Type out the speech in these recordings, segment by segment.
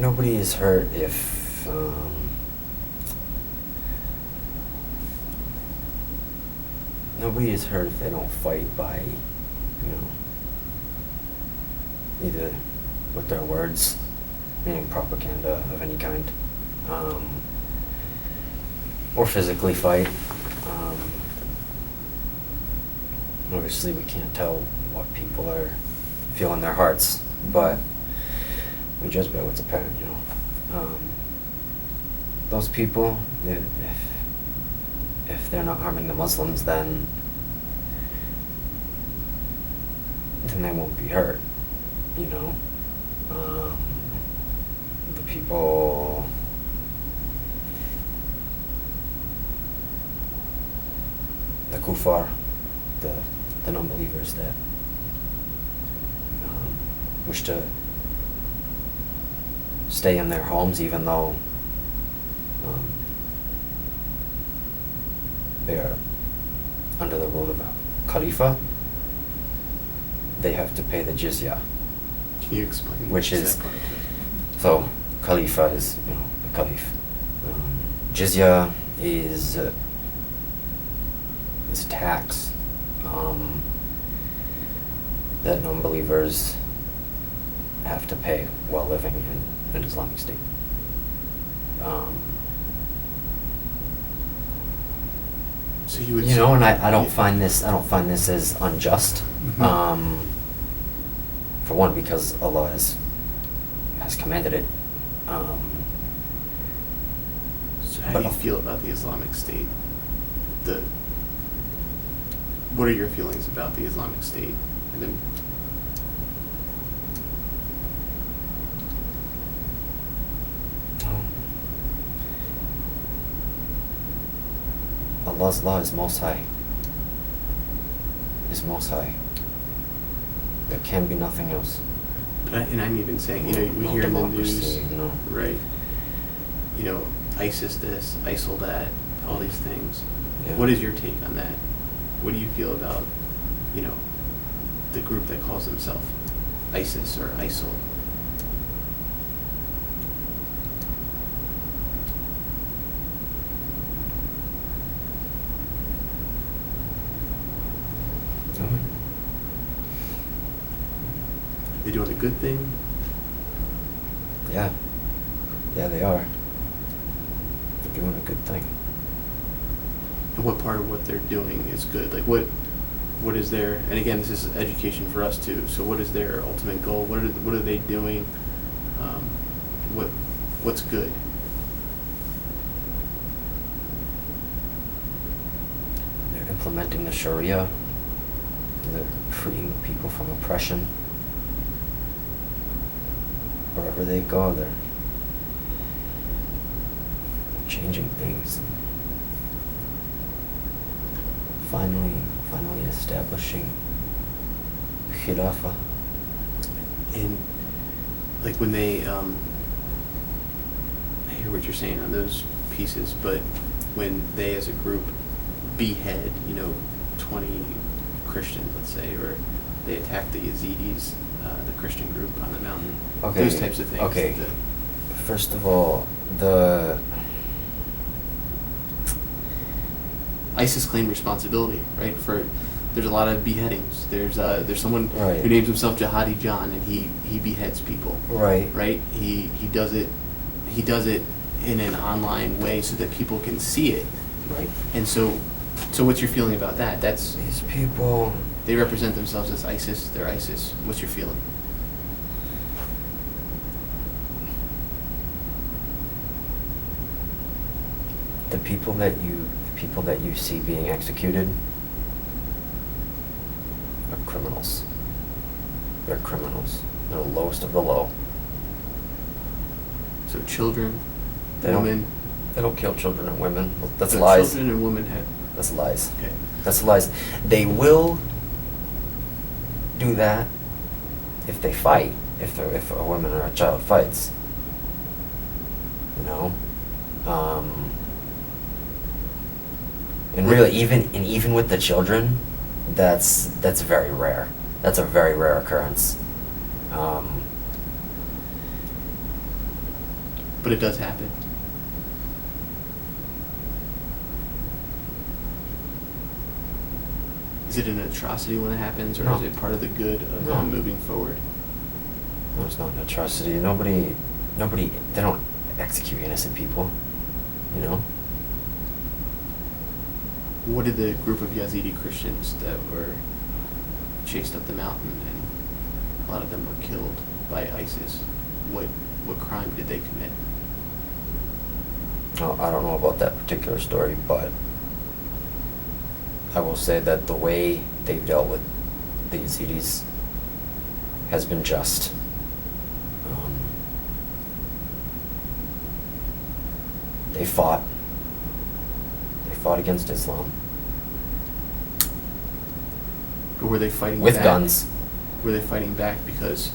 nobody is hurt if nobody is hurt if they don't fight by, either with their words, meaning propaganda of any kind, or physically fight. Obviously, we can't tell what people are feeling in their hearts, but we judge by what's apparent, Those people, if they're not harming the Muslims, then they won't be hurt, The people, the kuffar, the non-believers that wish to stay in their homes even though they are under the rule of a Khalifa, they have to pay the jizya. Can you explain? Which is, so Khalifa is, the Caliph. Jizya is tax that non-believers have to pay while living in an Islamic state. So you would, and I don't find this as unjust. Mm-hmm. For one, because Allah has commanded it. So how do you feel about the Islamic State? What are your feelings about the Islamic State? And then Allah's law is most high. There can be nothing else. And I'm even saying, we hear in the news, right? ISIS this, ISIL that, all these things. Yeah. What is your take on that? What do you feel about, the group that calls themselves ISIS or ISIL? They doing a good thing? Yeah, they are. They're doing a good thing. And what part of what they're doing is good? Like what is their, and again, this is education for us too, so what is their ultimate goal? What are they doing? What's good? They're implementing the Sharia. They're freeing people from oppression. Wherever they go, they're changing things. Finally establishing Khilafah. And like when they, I hear what you're saying on those pieces, but when they as a group behead, 20 Christians, let's say, or they attack the Yazidis, the Christian group on the mountain, those types of things. Okay. First of all, the ISIS claimed responsibility, right? There's a lot of beheadings. There's someone right. who names himself Jihadi John, and he beheads people. Right. Right. He does it in an online way so that people can see it. Right. And so what's your feeling about that? That's these people. They represent themselves as ISIS. They're ISIS. What's your feeling? The people that you see being executed are criminals. They're criminals. They're the lowest of the low. So children, women. They don't kill children and women. That's So lies. Children and women have. That's lies. Okay. That's lies. They will do that if they fight. If a woman or a child fights. And really, even with the children, that's very rare. That's a very rare occurrence. But it does happen. Is it an atrocity when it happens, or No. is it part of the good of No. them moving forward? No, it's not an atrocity. Nobody, they don't execute innocent people, you know? What did the group of Yazidi Christians that were chased up the mountain and a lot of them were killed by ISIS, what crime did they commit? No, I don't know about that particular story, but I will say that the way they've dealt with the Yazidis has been just. They fought against Islam Or were they fighting with back? guns. Were they fighting back because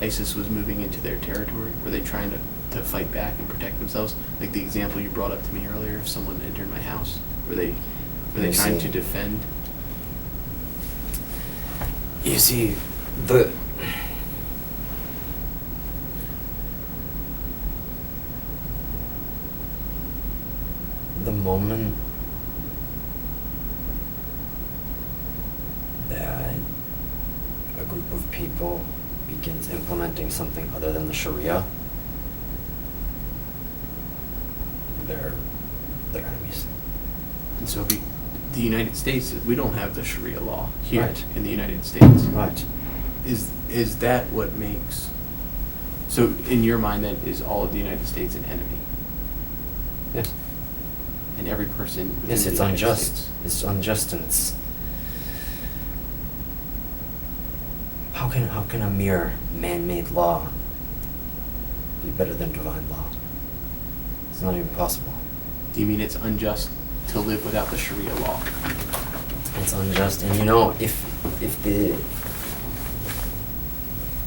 ISIS was moving into their territory? Were they trying to fight back and protect themselves? Like the example you brought up to me earlier, if someone entered my house, were they trying to defend? You see, the moment that a group of people begins implementing something other than the Sharia, they're enemies. And so the United States, we don't have the Sharia law here Right. in the United States. Right. Is that what makes... So in your mind then, is all of the United States an enemy? Yes. And every person within Yes, the it's United unjust. States? It's unjust, and it's... How can a mere man-made law be better than divine law? It's not even possible. Do you mean it's unjust to live without the Sharia law? It's unjust, and you know, if the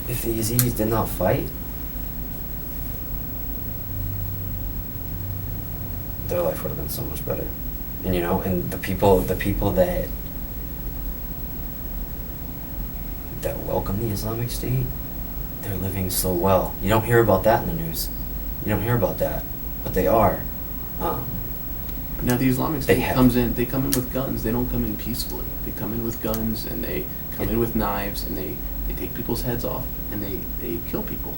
Yazidis did not fight, their life would have been so much better. And you know, and the people that welcome the Islamic State, they're living so well. You don't hear about that in the news. You don't hear about that, but they are. Now the Islamic State They comes in. They come in with guns. They don't come in peacefully. They come in with guns, and they come in with knives, and they take people's heads off, and they kill people.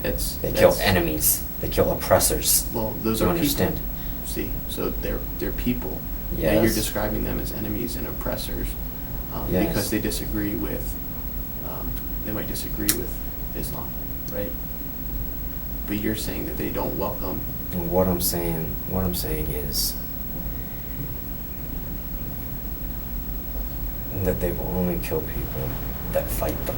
They kill enemies. They kill oppressors. Well, those You are understand? people. See, so they're people. Yes. And you're describing them as enemies and oppressors Yes. because they disagree with. They might disagree with Islam, right? But you're saying that they don't welcome. And what I'm saying is that they will only kill people that fight them.